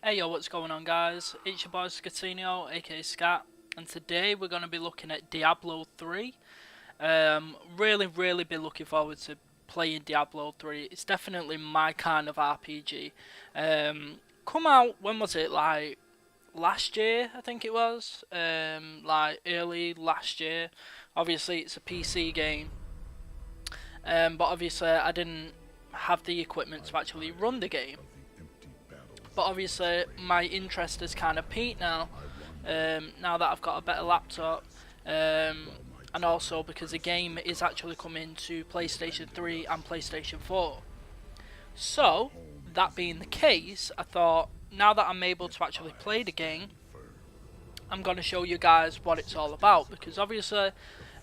Hey yo, what's going on guys? It's your boy Scatino, aka Scat, and today we're going to be looking at Diablo 3. Really be looking forward to playing Diablo 3. It's definitely my kind of RPG. Come out, when was it? Like last year, I think it was. Like early last year. Obviously it's a PC game. But obviously I didn't have the equipment to actually run the game. But obviously my interest has kind of peaked now. Now that I've got a better laptop, and also because the game is actually coming to PlayStation 3 and PlayStation 4. So, that being the case, I thought now that I'm able to actually play the game, I'm going to show you guys what it's all about. Because obviously,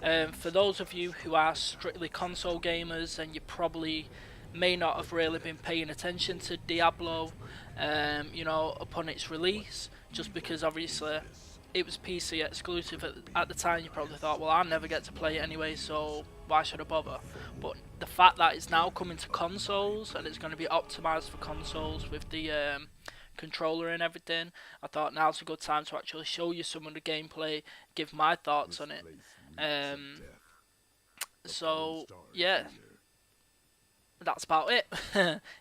for those of you who are strictly console gamers, and you probably may not have really been paying attention to Diablo, upon its release, just because obviously it was PC exclusive at the time. You probably thought, well, I'll never get to play it anyway, so why should I bother? But the fact that it's now coming to consoles and it's going to be optimized for consoles with the controller and everything, I thought now's a good time to actually show you some of the gameplay, give my thoughts on it. So yeah, that's about it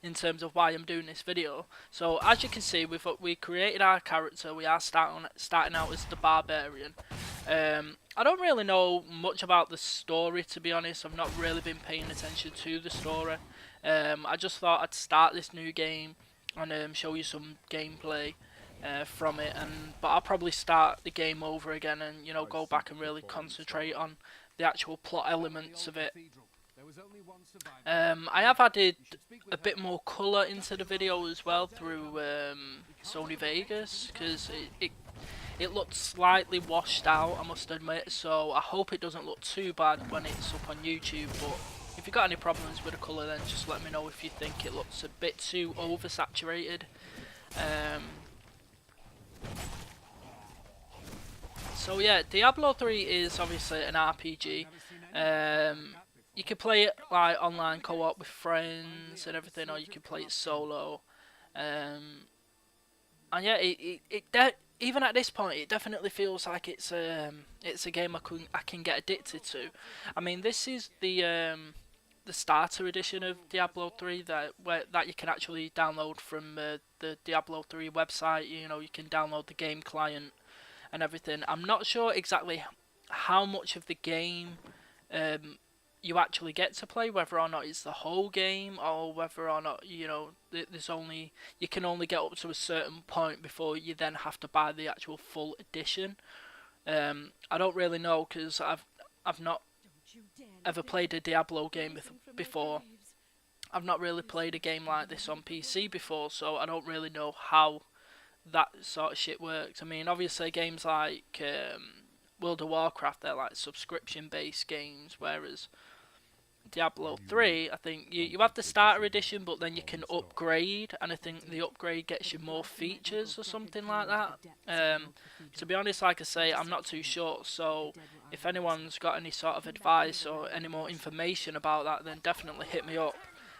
in terms of why I'm doing this video. So as you can see, we created our character. We are starting out as the barbarian. I don't really know much about the story, to be honest. I've not really been paying attention to the story. I just thought I'd start this new game and show you some gameplay from it. But I'll probably start the game over again and go back and really concentrate on the actual plot elements of it. I have added a bit more colour into the video as well through Sony Vegas, because it looked slightly washed out, I must admit, so I hope it doesn't look too bad when it's up on YouTube. But if you've got any problems with the colour, then just let me know if you think it looks a bit too oversaturated. So yeah, Diablo 3 is obviously an RPG. You can play it like online co-op with friends and everything, or you can play it solo. And yeah, even at this point, it definitely feels like it's a game I can get addicted to. I mean, this is the starter edition of Diablo 3 that you can actually download from the Diablo 3 website. You can download the game client and everything. I'm not sure exactly how much of the game you actually get to play, whether or not it's the whole game, or whether or not you can only get up to a certain point before you then have to buy the actual full edition. I don't really know, because I've not ever played a Diablo game before. I've not really played a game like this on PC before, so I don't really know how that sort of shit works. I mean, obviously games like World of Warcraft, they're like subscription based games, whereas Diablo 3, I think you have the starter edition, but then you can upgrade, and I think the upgrade gets you more features or something like that. To be honest, like I say, I'm not too sure, so if anyone's got any sort of advice or any more information about that, then definitely hit me up.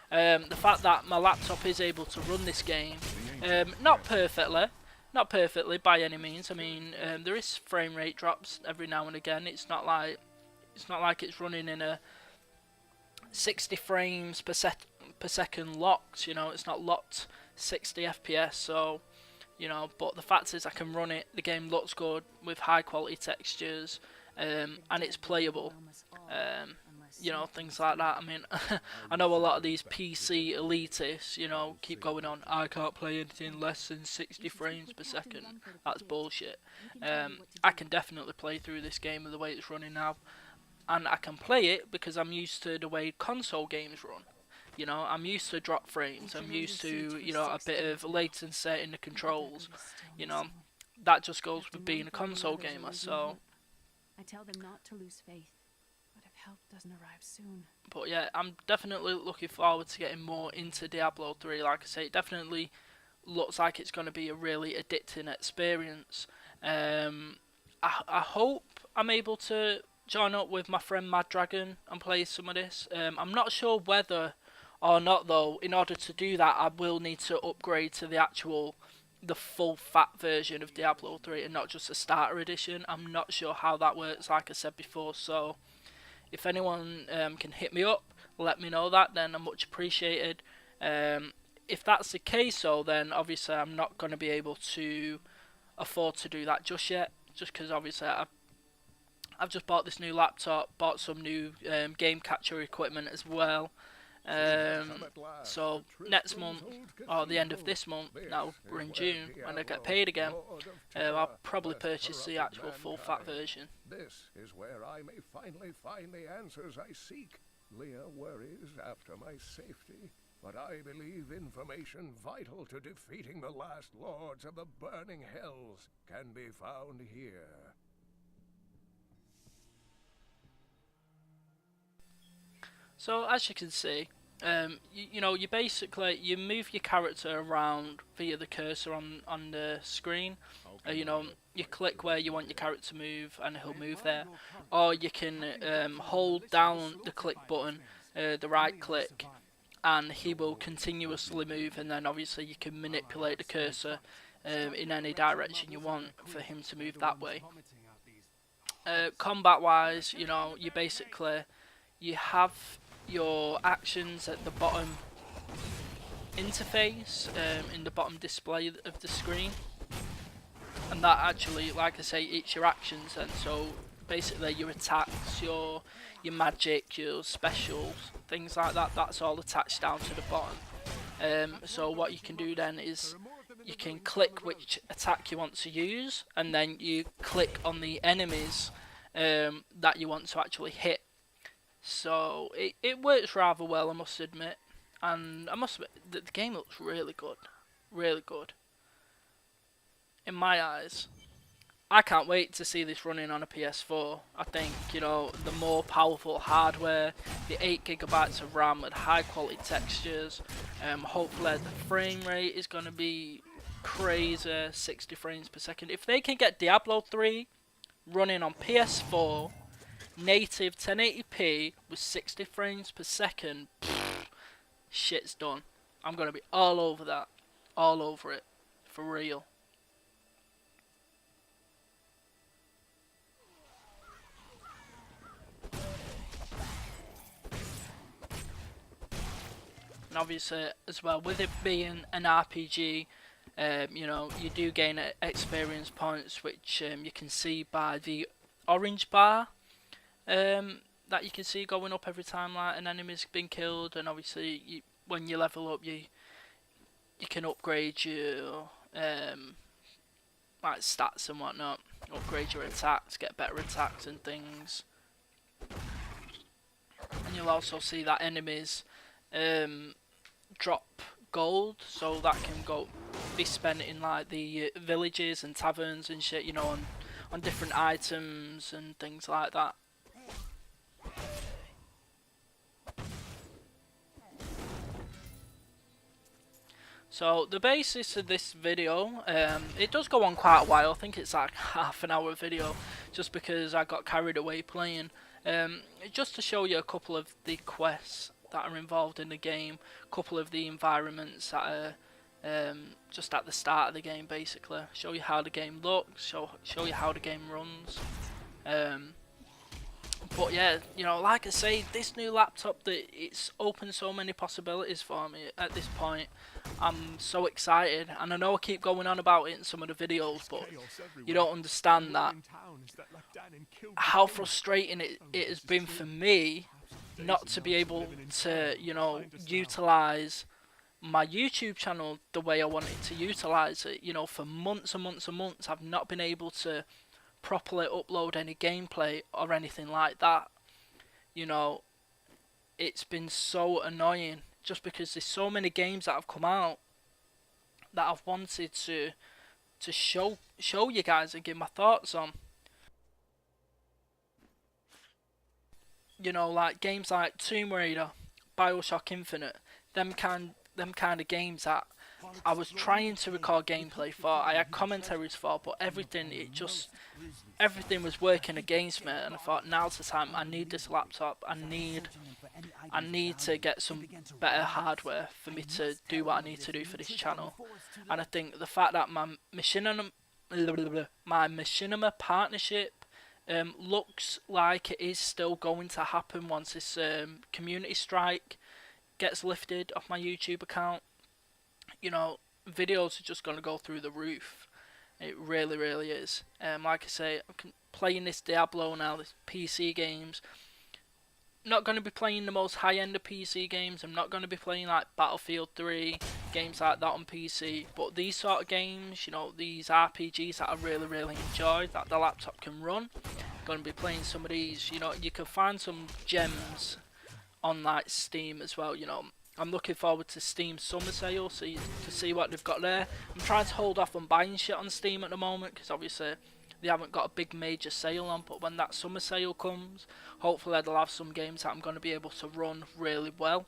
The fact that my laptop is able to run this game, not perfectly by any means. I mean, there is frame rate drops every now and again. It's not like it's running in a 60 frames per second locked. It's not locked 60 FPS. So, but the fact is I can run it. The game looks good with high quality textures, and it's playable. Things like that. I mean, I know a lot of these PC elitists, keep going on, I can't play anything less than 60 frames per second. That's bullshit. I can definitely play through this game the way it's running now. And I can play it because I'm used to the way console games run. I'm used to drop frames. I'm used to, a bit of latency in the controls. That just goes with being a console gamer. So I tell them not to lose faith. But if help doesn't arrive soon. But yeah, I'm definitely looking forward to getting more into Diablo 3. Like I say, it definitely looks like it's going to be a really addicting experience. I hope I'm able to join up with my friend Mad Dragon and play some of this. I'm not sure whether or not, though. In order to do that, I will need to upgrade to the actual the full fat version of Diablo 3 and not just a starter edition. I'm not sure how that works, like I said before, so if anyone can hit me up, let me know that, then I'm much appreciated. If that's the case, though, then obviously I'm not going to be able to afford to do that just yet, just because obviously I've just bought this new laptop, bought some new game capture equipment as well. So next month, or the end of this month, now we're in June, when I get paid again, I'll probably purchase the actual full fat version. This is where I may finally find the answers I seek. Leah worries after my safety, but I believe information vital to defeating the last lords of the burning hells can be found here. So as you can see, you know, you basically you move your character around via the cursor on the screen. You know, you click where you want your character to move, and he'll move there. Or you can hold down the click button, the right click, and he will continuously move. And then obviously you can manipulate the cursor in any direction you want for him to move that way. Combat wise, you know, you have your actions at the bottom interface, in the bottom display of the screen, and that actually, like I say, it's your actions. And so basically your attacks, your magic, your specials, things like that, that's all attached down to the bottom. So what you can do then is you can click which attack you want to use, and then you click on the enemies that you want to actually hit. So it works rather well, I must admit, and I must admit that the game looks really good, really good. In my eyes, I can't wait to see this running on a PS4. I think, you know, the more powerful hardware, the 8 GB of RAM with high quality textures, hopefully the frame rate is going to be crazy, 60 frames per second. If they can get Diablo 3 running on PS4, native 1080p with 60 frames per second, shit's done. I'm going to be all over that, all over it, for real. And obviously, as well, with it being an RPG, you know, you do gain experience points, which you can see by the orange bar that you can see going up every time like an enemy's been killed. And obviously, when you level up, you can upgrade your like stats and whatnot, upgrade your attacks, get better attacks and things. And you'll also see that enemies drop gold, so that can be spent in like the villages and taverns and shit, you know, on different items and things like that. So the basis of this video, it does go on quite a while. I think it's like half an hour video, just because I got carried away playing. Just to show you a couple of the quests that are involved in the game, a couple of the environments that are just at the start of the game, basically. Show you how the game looks, show you how the game runs. But yeah, you know, like I say, this new laptop, it's opened so many possibilities for me at this point. I'm so excited, and I know I keep going on about it in some of the videos, but you don't understand that how frustrating it has been for me not to be able to, you know, utilize my YouTube channel the way I wanted to utilize it. You know, for months and months and months, I've not been able to properly upload any gameplay or anything like that. You know, it's been so annoying, just because there's so many games that have come out that I've wanted to show you guys and give my thoughts on. You know, like games like Tomb Raider, BioShock Infinite, them kind of games that I was trying to record gameplay for, I had commentaries for, but everything was working against me, and I thought now's the time. I need this laptop. I need to get some better hardware for me to do what I need to do for this channel. And I think the fact that my machinima partnership looks like it is still going to happen once this community strike gets lifted off my YouTube account. You know, videos are just going to go through the roof. It really, really is. Like I say, I'm playing this Diablo now, this PC games. Not going to be playing the most high-end of PC games. I'm not going to be playing like Battlefield 3, games like that on PC. But these sort of games, you know, these RPGs that I really, really enjoy, that the laptop can run. I'm going to be playing some of these. You know, you can find some gems on like Steam as well. You know, I'm looking forward to Steam summer sale, to see what they've got there. I'm trying to hold off on buying shit on Steam at the moment because obviously they haven't got a big major sale on, but when that summer sale comes, hopefully they'll have some games that I'm going to be able to run really well,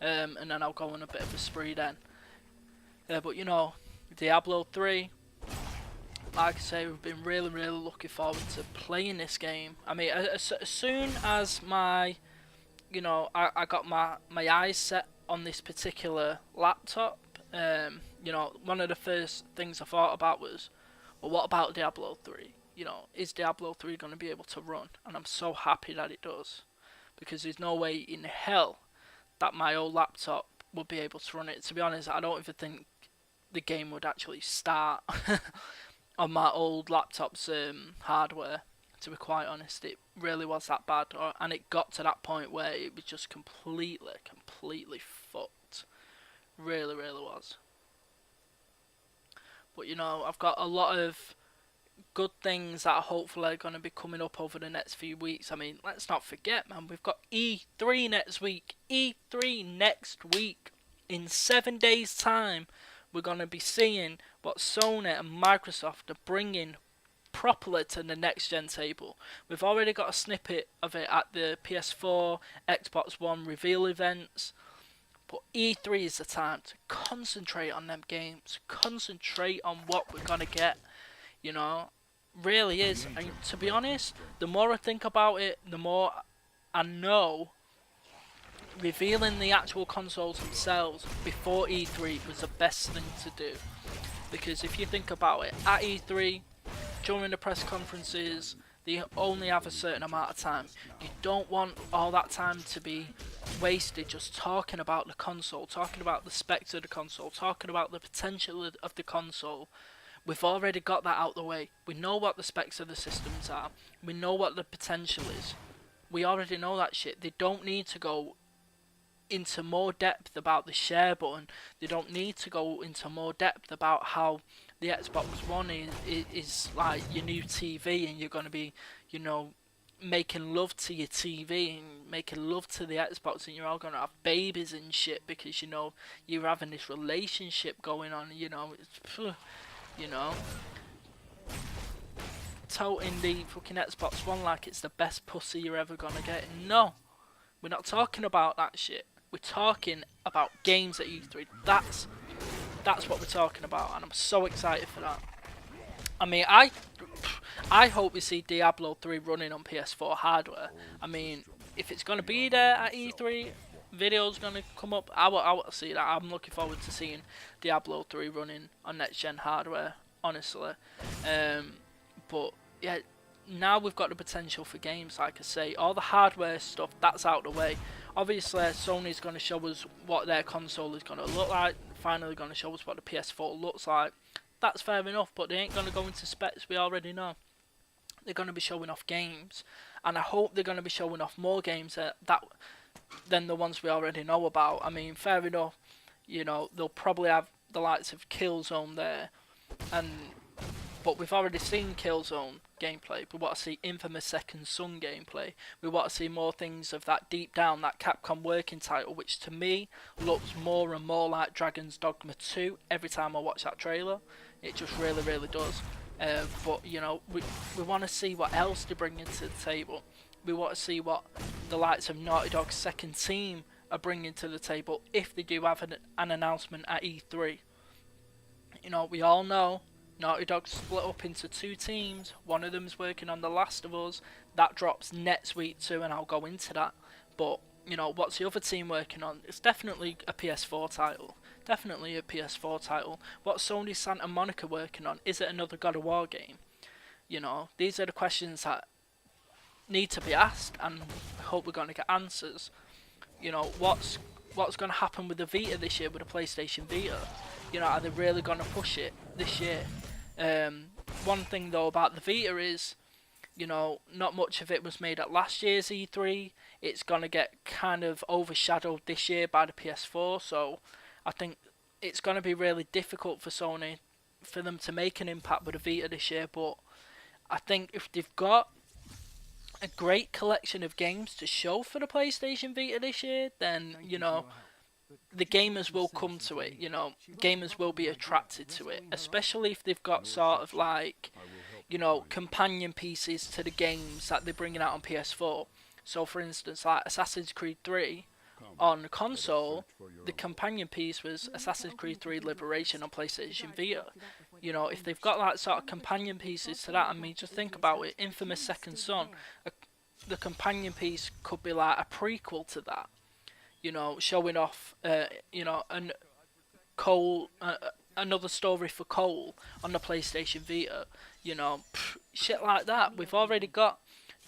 and then I'll go on a bit of a spree then. But you know, Diablo 3, like I say, we've been really, really looking forward to playing this game. I mean, as soon as I got my eyes set on this particular laptop, you know, one of the first things I thought about was, well, what about Diablo 3? You know, is Diablo 3 going to be able to run? And I'm so happy that it does, because there's no way in hell that my old laptop would be able to run it. To be honest, I don't even think the game would actually start on my old laptop's hardware. To be quite honest, it really was that bad, and it got to that point where it was just completely fucked. Really, really was. But you know, I've got a lot of good things that are hopefully going to be coming up over the next few weeks. I mean, let's not forget, man, we've got E3 next week. E3 next week. In 7 days' time, we're going to be seeing what Sony and Microsoft are bringing properly to the next gen table. We've already got a snippet of it at the PS4, Xbox One reveal events. But E3 is the time to concentrate on them games. Concentrate on what we're going to get. You know, really is. And to be honest, the more I think about it, the more I know revealing the actual consoles themselves before E3 was the best thing to do. Because if you think about it, at E3, during the press conferences, they only have a certain amount of time. You don't want all that time to be wasted just talking about the console, talking about the specs of the console, talking about the potential of the console. We've already got that out the way. We know what the specs of the systems are. We know what the potential is. We already know that shit. They don't need to go into more depth about the share button. They don't need to go into more depth about how the Xbox One is like your new TV, and you're going to be, you know, making love to your TV and making love to the Xbox, and you're all going to have babies and shit because, you know, you're having this relationship going on, you know. It's, you know, toting the fucking Xbox One like it's the best pussy you're ever going to get. No, we're not talking about that shit. We're talking about games at E3. That's what we're talking about, and I'm so excited for that. I mean, I hope we see Diablo 3 running on PS4 hardware. I mean, if it's going to be there at E3, videos going to come up, I want to see that. I'm looking forward to seeing Diablo 3 running on next-gen hardware, honestly. But, yeah, now we've got the potential for games, like I say. All the hardware stuff, that's out the way. Obviously, Sony's going to show us what their console is going to look like. Finally going to show us what the PS4 looks like. That's fair enough, but they ain't going to go into specs, we already know. They're going to be showing off games, and I hope they're going to be showing off more games than the ones we already know about. I mean, fair enough, you know, they'll probably have the likes of Killzone there, but we've already seen Killzone gameplay. We want to see Infamous Second Son gameplay. We want to see more things of that Deep Down, that Capcom working title, which to me looks more and more like Dragon's Dogma 2 every time I watch that trailer. It just really, really does. But, you know, we want to see what else they bring into the table. We want to see what the likes of Naughty Dog's second team are bringing to the table if they do have an announcement at E3. You know, we all know Naughty Dog split up into two teams. One of them's working on The Last of Us. That drops next week too, and I'll go into that. But, you know, what's the other team working on? It's definitely a PS4 title. Definitely a PS4 title. What's Sony Santa Monica working on? Is it another God of War game? You know, these are the questions that need to be asked, and I hope we're going to get answers. You know, what's going to happen with the Vita this year, with the PlayStation Vita? You know, are they really going to push it this year? One thing though about the Vita is, you know, not much of it was made at last year's E3. It's going to get kind of overshadowed this year by the PS4, so I think it's going to be really difficult for Sony, for them to make an impact with the Vita this year. But I think if they've got a great collection of games to show for the PlayStation Vita this year, then, you know, the gamers will come to it. You know, gamers will be attracted to it, especially if they've got sort of like, you know, companion pieces to the games that they're bringing out on PS4. So for instance, like Assassin's Creed 3 on console, the companion piece was Assassin's Creed 3 Liberation on PlayStation Vita. You know, if they've got like sort of companion pieces to that, I mean, just think about it. Infamous Second Son, the companion piece could be like a prequel to that. You know, showing off, you know, Cole, another story for Cole on the PlayStation Vita. You know, shit like that. We've already got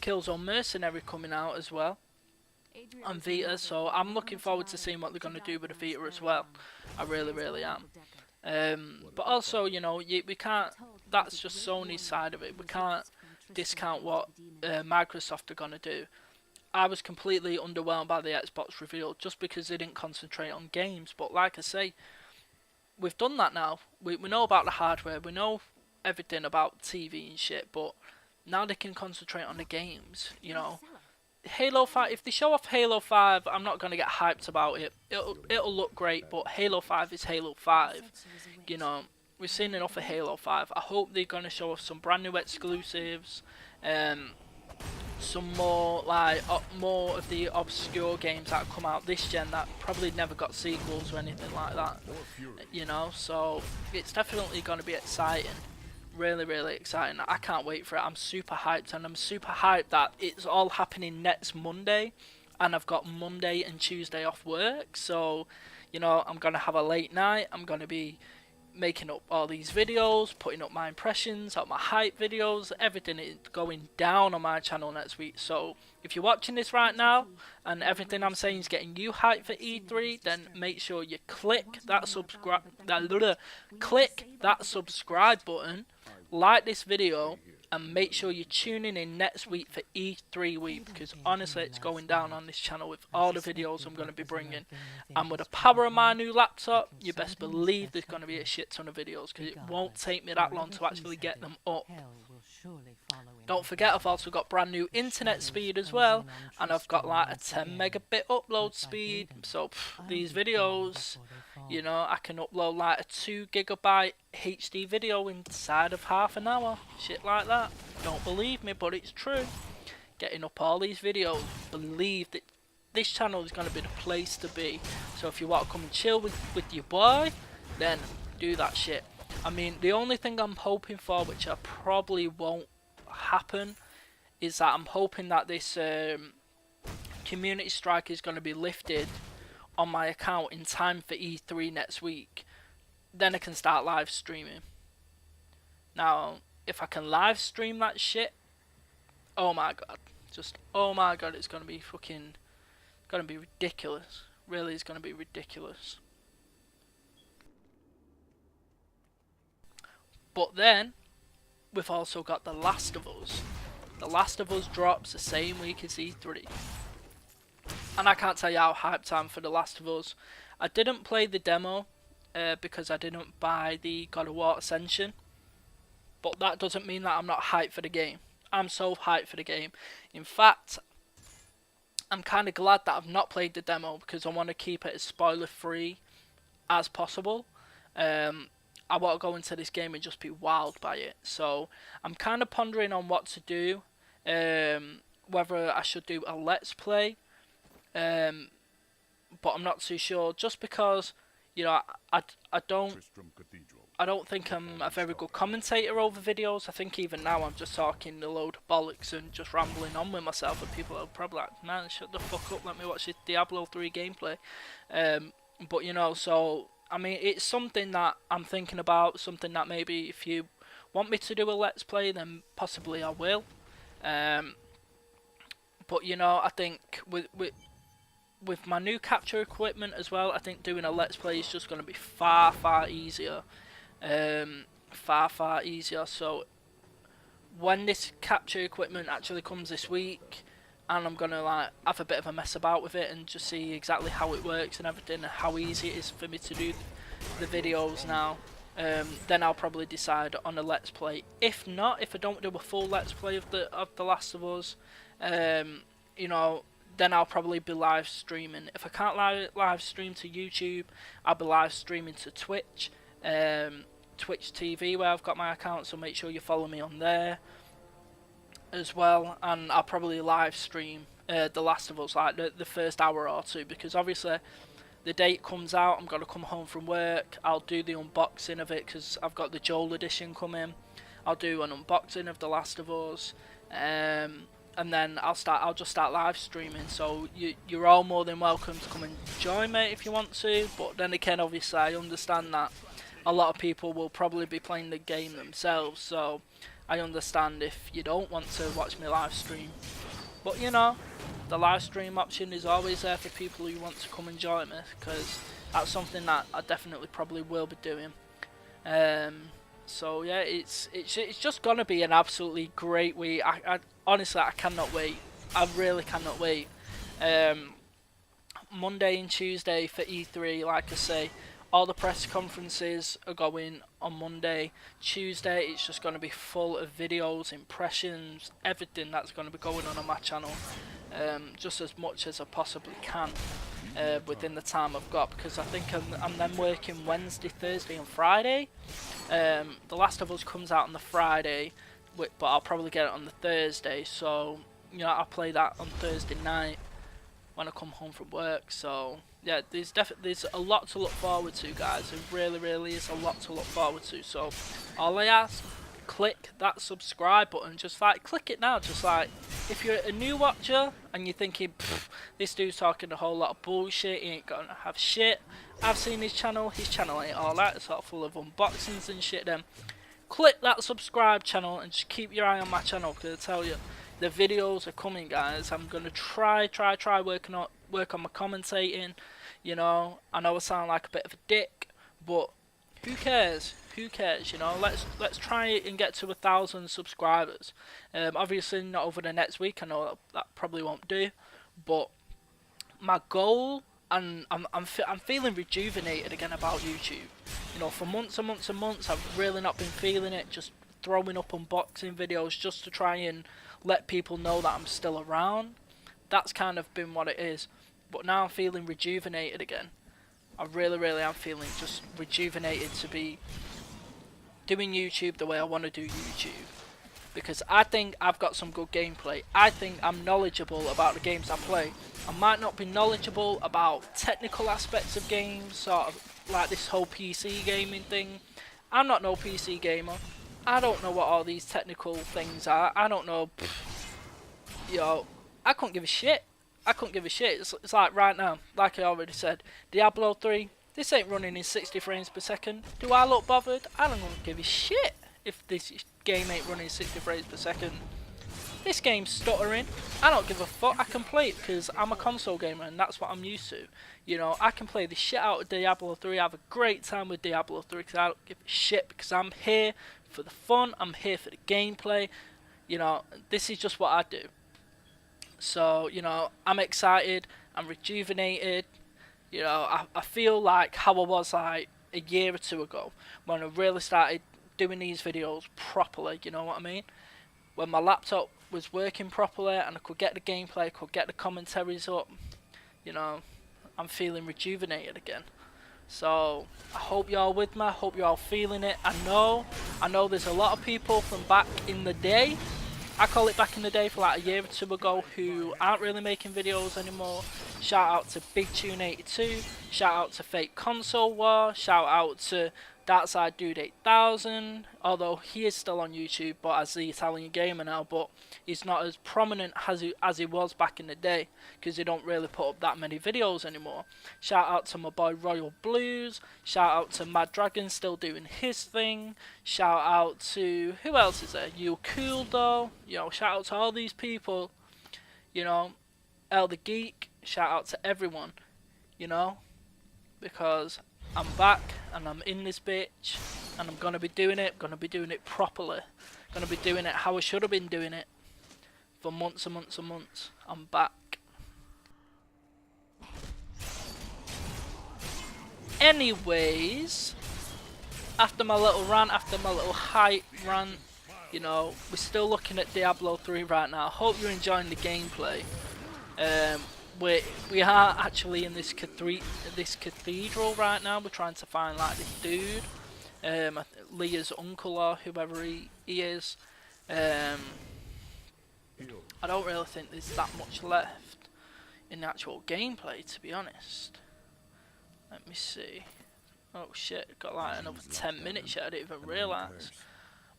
Killzone Mercenary coming out as well on Vita, so I'm looking forward to seeing what they're going to do with the Vita as well. I really, really am. But also, you know, we can't. That's just Sony's side of it. We can't discount what Microsoft are going to do. I was completely underwhelmed by the Xbox reveal just because they didn't concentrate on games. But like I say, we've done that now. We know about the hardware. We know everything about TV and shit. But now they can concentrate on the games. You know, Halo 5. If they show off Halo 5, I'm not gonna get hyped about it. It'll look great. But Halo 5 is Halo 5. You know, we've seen enough of Halo 5. I hope they're gonna show us some brand new exclusives. Some more like more of the obscure games that come out this gen that probably never got sequels or anything like that. You know, so it's definitely going to be exciting. Really, really exciting. I can't wait for it. I'm super hyped, and I'm super hyped that it's all happening next Monday, and I've got Monday and Tuesday off work. So, you know, I'm going to have a late night. I'm going to be making up all these videos, putting up my impressions, up my hype videos, everything is going down on my channel next week. So if you're watching this right now and everything I'm saying is getting you hyped for E3, then make sure you click that subscribe button, like this video, and make sure you're tuning in next week for E3 week, because honestly it's going down on this channel with all the videos I'm going to be bringing. And with the power of my new laptop, you best believe there's going to be a shit ton of videos, because it won't take me that long to actually get them up. Don't forget, I've also got brand new internet speed as well, and I've got like a 10 megabit upload speed. So these videos, you know, I can upload like a 2 gigabyte HD video inside of half an hour, shit like that. Don't believe me, but it's true. Getting up all these videos, believe that this channel is going to be the place to be. So if you want to come and chill with your boy, then do that shit. I mean, the only thing I'm hoping for, which I probably won't happen, is that I'm hoping that this community strike is going to be lifted on my account in time for E3 next week. Then I can start live streaming. Now, if I can live stream that shit, oh my god, just oh my god, it's going to be fucking, going to be ridiculous. Really, it's going to be ridiculous. But then, we've also got The Last of Us. The Last of Us drops the same week as E3. And I can't tell you how hyped I am for The Last of Us. I didn't play the demo because I didn't buy the God of War Ascension. But that doesn't mean that I'm not hyped for the game. I'm so hyped for the game. In fact, I'm kind of glad that I've not played the demo, because I want to keep it as spoiler free as possible. I want to go into this game and just be wowed by it. So I'm kind of pondering on what to do. Whether I should do a let's play. But I'm not too sure. Just because, you know, I don't I don't think I'm a very good commentator over videos. I think even now I'm just talking a load of bollocks and just rambling on with myself, and people are probably like, man, shut the fuck up, let me watch this Diablo 3 gameplay. But you know, so I mean, it's something that I'm thinking about, something that maybe if you want me to do a let's play, then possibly I will. But you know, I think with my new capture equipment as well, I think doing a let's play is just going to be far easier. Far easier. So when this capture equipment actually comes this week, and I'm gonna like have a bit of a mess about with it and just see exactly how it works and everything, and how easy it is for me to do the videos now, then I'll probably decide on a let's play. If not, if I don't do a full let's play of the Last of Us, you know, then I'll probably be live streaming. If I can't live stream to YouTube, I'll be live streaming to Twitch, Twitch TV, where I've got my account, so make sure you follow me on there as well. And I'll probably live stream The Last of Us, like the first hour or two, because obviously the day it comes out, I'm going to come home from work, I'll do the unboxing of it, because I've got the Joel edition coming. I'll do an unboxing of The Last of Us, and then I'll just start live streaming. So you're all more than welcome to come and join me if you want to. But then again, obviously I understand that a lot of people will probably be playing the game themselves, so I understand if you don't want to watch me live stream. But you know, the live stream option is always there for people who want to come and join me, because that's something that I definitely probably will be doing. So yeah, it's just gonna be an absolutely great week. I honestly, I cannot wait. I really cannot wait. Monday and Tuesday for E3, like I say, all the press conferences are going on Monday. Tuesday, it's just going to be full of videos, impressions, everything that's going to be going on my channel. Just as much as I possibly can within the time I've got, because I think I'm then working Wednesday, Thursday and Friday. The Last of Us comes out on the Friday, but I'll probably get it on the Thursday, so you know, I'll play that on Thursday night when I come home from work. So yeah, there's a lot to look forward to, guys. There really is a lot to look forward to. So all I ask, click that subscribe button. Just like click it now. Just like, if you're a new watcher and you're thinking, this dude's talking a whole lot of bullshit, he ain't gonna have shit, I've seen his channel ain't all that, it's all full of unboxings and shit. Then click that subscribe channel and just keep your eye on my channel, because I tell you, the videos are coming, guys. I'm gonna try work on my commentating. You know, I know I sound like a bit of a dick, but who cares? Who cares? You know, let's try and get to 1,000 subscribers. Obviously not over the next week. I know that probably won't do, but my goal, and I'm feeling rejuvenated again about YouTube. You know, for months and months and months, I've really not been feeling it. Just throwing up unboxing videos just to try and let people know that I'm still around. That's kind of been what it is. But now I'm feeling rejuvenated again. I really am feeling just rejuvenated to be doing YouTube the way I want to do YouTube. Because I think I've got some good gameplay. I think I'm knowledgeable about the games I play. I might not be knowledgeable about technical aspects of games, sort of like this whole PC gaming thing. I'm not no PC gamer. I don't know what all these technical things are. I don't know. Yo, I couldn't give a shit. I couldn't give a shit. It's like right now, like I already said, Diablo 3, this ain't running in 60 frames per second. Do I look bothered? I don't give a shit if this game ain't running 60 frames per second. This game's stuttering. I don't give a fuck. I can play it because I'm a console gamer and that's what I'm used to. You know, I can play the shit out of Diablo 3. I have a great time with Diablo 3 because I don't give a shit, because I'm here for the fun. I'm here for the gameplay. You know, this is just what I do. So, you know, I'm excited. I'm rejuvenated. You know, I feel like how I was like a year or two ago when I really started doing these videos properly. You know what I mean? When my laptop was working properly and I could get the gameplay, could get the commentaries up. You know, I'm feeling rejuvenated again. So I hope you're with me. I hope you're all feeling it. I know there's a lot of people from back in the day, I call it back in the day, for like a year or two ago, who aren't really making videos anymore. Shout out to Big Tune 82, shout out to Fake Console War, shout out to Darkside Dude 8000, although he is still on YouTube, but as the Italian gamer now, but he's not as prominent as he was back in the day, because he don't really put up that many videos anymore. Shout out to my boy Royal Blues, shout out to Mad Dragon still doing his thing, shout out to, who else is there, You Cool though, you know, shout out to all these people, you know, Elder Geek, shout out to everyone, you know, because I'm back and I'm in this bitch and I'm gonna be doing it properly. Gonna be doing it how I should have been doing it for months and months and months. I'm back. Anyways, after my little rant, after my little hype rant, you know, we're still looking at Diablo 3 right now. Hope you're enjoying the gameplay. We are actually in this cathedral right now. We're trying to find like this dude, Leah's uncle or whoever he is. I don't really think there's that much left in the actual gameplay, to be honest. Let me see. Oh shit, got like another 10 minutes yet, I didn't even realise.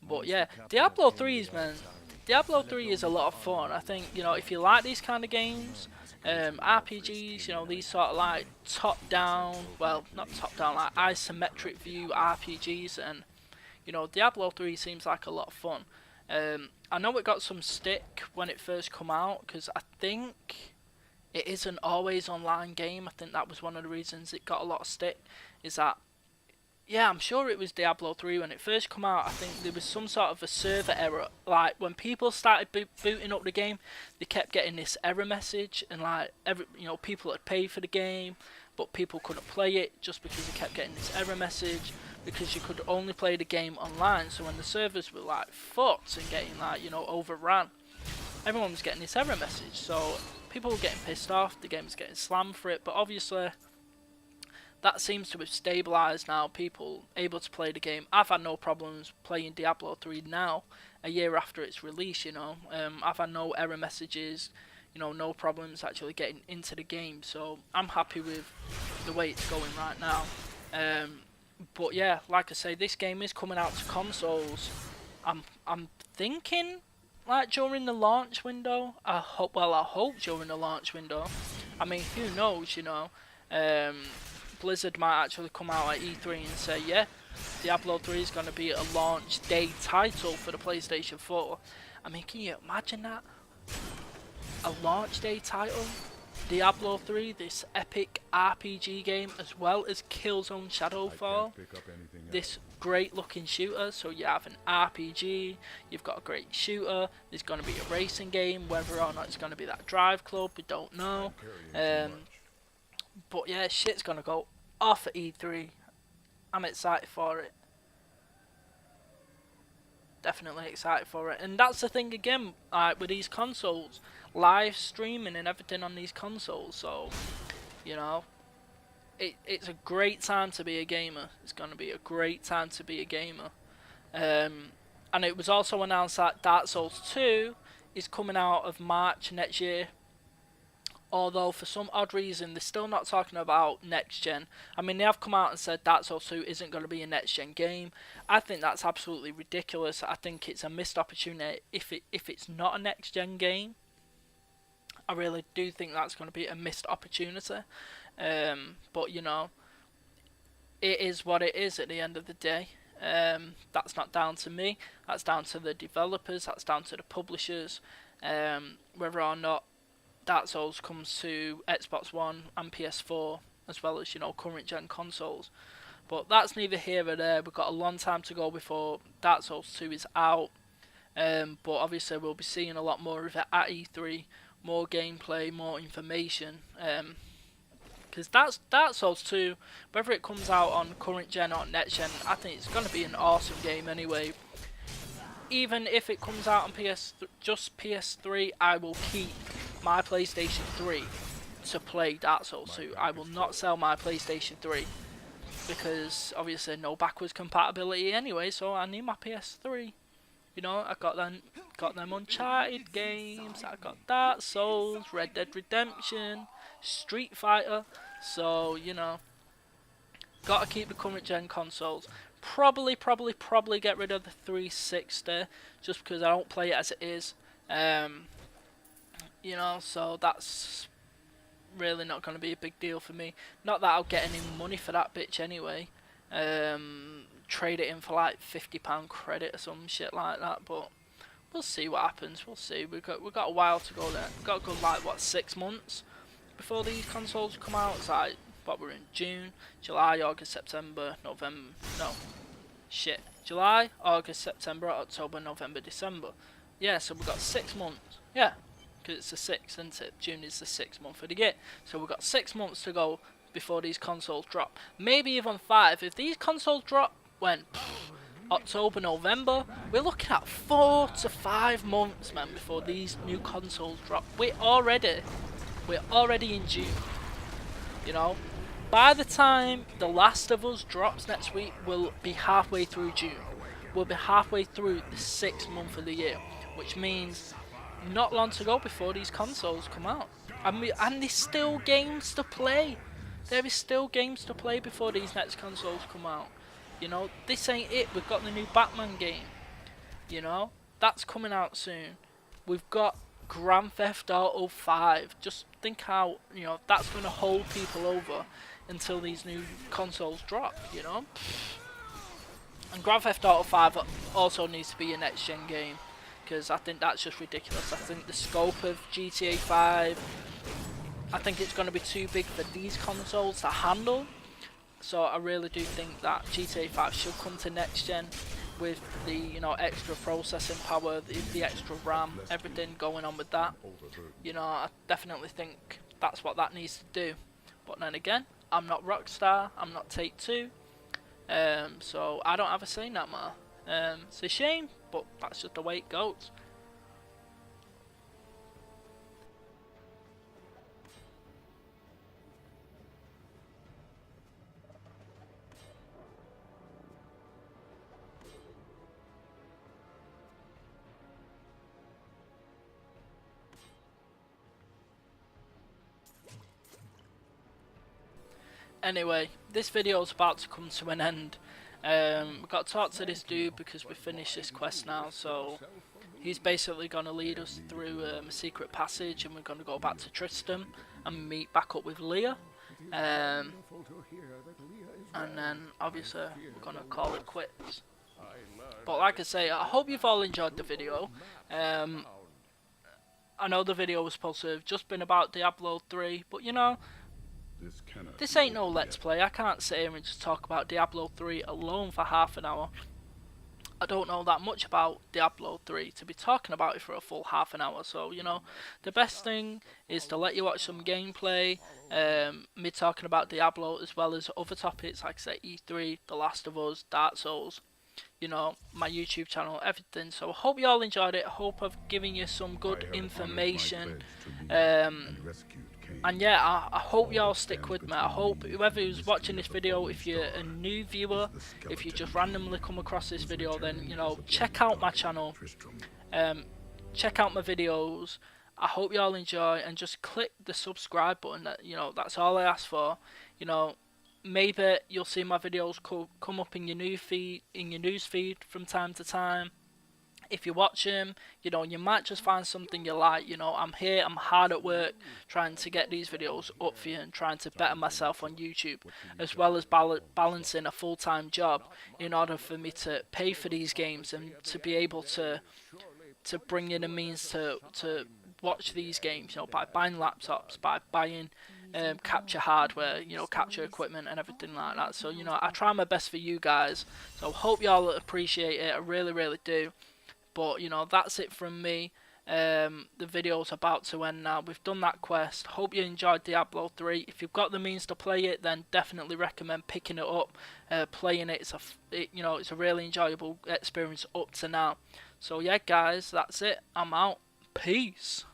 But yeah, Diablo 3 is a lot of fun. I think, you know, if you like these kind of games, RPGs, you know, these sort of like top-down, well, not top-down, like isometric view RPGs, and, you know, Diablo 3 seems like a lot of fun. I know it got some stick when it first come out, because I think it is an always online game. I think that was one of the reasons it got a lot of stick, is that, yeah, I'm sure it was Diablo 3 when it first come out. I think there was some sort of a server error. Like when people started booting up the game, they kept getting this error message, and like you know, people had paid for the game, but people couldn't play it just because they kept getting this error message, because you could only play the game online. So when the servers were like fucked and getting like, you know, overran, everyone was getting this error message. So people were getting pissed off. The game was getting slammed for it, but obviously that seems to have stabilised now. People able to play the game. I've had no problems playing Diablo 3 now, a year after its release, you know. I've had no error messages, you know, no problems actually getting into the game. So I'm happy with the way it's going right now. But yeah, like I say, this game is coming out to consoles. I'm thinking like during the launch window. I hope during the launch window. I mean, who knows, you know. Blizzard might actually come out at E3 and say, yeah, Diablo 3 is going to be a launch day title for the PlayStation 4. I mean, can you imagine that? A launch day title? Diablo 3, this epic RPG game, as well as Killzone Shadowfall. This great looking shooter. So you have an RPG, you've got a great shooter, there's going to be a racing game, whether or not it's going to be that Drive Club, we don't know. But yeah, shit's gonna go off at E3. I'm excited for it. Definitely excited for it. And that's the thing again, like with these consoles, live streaming and everything on these consoles. So, you know, it's a great time to be a gamer. It's gonna be a great time to be a gamer. And it was also announced that Dark Souls 2 is coming out of March next year. Although for some odd reason they're still not talking about next gen. I mean, they have come out and said Dark Souls 2 isn't going to be a next gen game. I think that's absolutely ridiculous. I think it's a missed opportunity if it's not a next gen game. I really do think that's going to be a missed opportunity. But you know, it is what it is at the end of the day. That's not down to me. That's down to the developers. That's down to the publishers. Whether or not Dark Souls comes to Xbox One and PS4, as well as, you know, current gen consoles. But that's neither here nor there. We've got a long time to go before Dark Souls 2 is out. But obviously we'll be seeing a lot more of it at E3, more gameplay, more information. Because Dark Souls 2, whether it comes out on current gen or next gen, I think it's going to be an awesome game anyway. Even if it comes out on just PS3, I will keep my PlayStation 3 to play Dark Souls 2. I will not sell my PlayStation 3 because obviously no backwards compatibility anyway, so I need my PS3. You know, I got them Uncharted games, I got Dark Souls, Red Dead Redemption, Street Fighter, so you know, gotta keep the current gen consoles. Probably get rid of the 360 just because I don't play it as it is. You know, so that's really not going to be a big deal for me. Not that I'll get any money for that bitch anyway. Trade it in for like £50 credit or some shit like that, but we'll see what happens. We'll see. We've got a while to go there. We've got to go like what, 6 months before these consoles come out. It's like what, we're in June, July, August, September, November. No, shit. July, August, September, October, November, December. Yeah, so we've got 6 months. Yeah, because it's the 6th, isn't it? June is the 6th month of the year. So we've got 6 months to go before these consoles drop. Maybe even 5. If these consoles drop when October, November, we're looking at 4 to 5 months, man, before these new consoles drop. We're already in June. You know, by the time The Last of Us drops next week, we'll be halfway through June. We'll be halfway through the 6th month of the year, which means not long to go before these consoles come out. And there's still games to play. There is still games to play before these next consoles come out. You know, this ain't it. We've got the new Batman game. You know, that's coming out soon. We've got Grand Theft Auto 5. Just think how, you know, that's going to hold people over until these new consoles drop, you know. And Grand Theft Auto 5 also needs to be a next gen game, because I think that's just ridiculous. I think the scope of GTA 5, I think it's going to be too big for these consoles to handle. So I really do think that GTA 5 should come to next gen with the, you know, extra processing power, the extra RAM, everything going on with that. You know, I definitely think that's what that needs to do. But then again, I'm not Rockstar, I'm not Take-Two, so I don't have a say in that matter. It's a shame, but that's just the way it goes. Anyway, this video is about to come to an end. We've got to talk to this dude because we finished this quest now, so he's basically going to lead us through a secret passage, and we're going to go back to Tristan and meet back up with Leah. And then obviously we're going to call it quits. But like I say, I hope you've all enjoyed the video. I know the video was supposed to have just been about Diablo 3, but you know, this ain't no Let's Play. I can't sit here and just talk about Diablo 3 alone for half an hour. I don't know that much about Diablo 3 to be talking about it for a full half an hour. So, you know, the best thing is to let you watch some gameplay, me talking about Diablo as well as other topics like, say, E3, The Last of Us, Dark Souls, you know, my YouTube channel, everything. So I hope you all enjoyed it. I hope I've given you some good information. And yeah, I hope y'all stick with me. I hope whoever who's watching this video, if you're a new viewer, if you just randomly come across this video, then, you know, check out my channel, check out my videos. I hope y'all enjoy, and just click the subscribe button. That, you know, that's all I ask for. You know, maybe you'll see my videos come up in your news feed from time to time. If you watch them, you know, you might just find something you like. You know, I'm here, I'm hard at work trying to get these videos up for you and trying to better myself on YouTube, as well as balancing a full-time job in order for me to pay for these games and to be able to bring in a means to watch these games, you know, by buying laptops, by buying capture hardware, you know, capture equipment and everything like that. So, you know, I try my best for you guys, so hope y'all appreciate it. I really do. But, you know, that's it from me. The video's about to end now. We've done that quest. Hope you enjoyed Diablo 3. If you've got the means to play it, then definitely recommend picking it up, playing it. You know, it's a really enjoyable experience up to now. So yeah, guys, that's it. I'm out. Peace.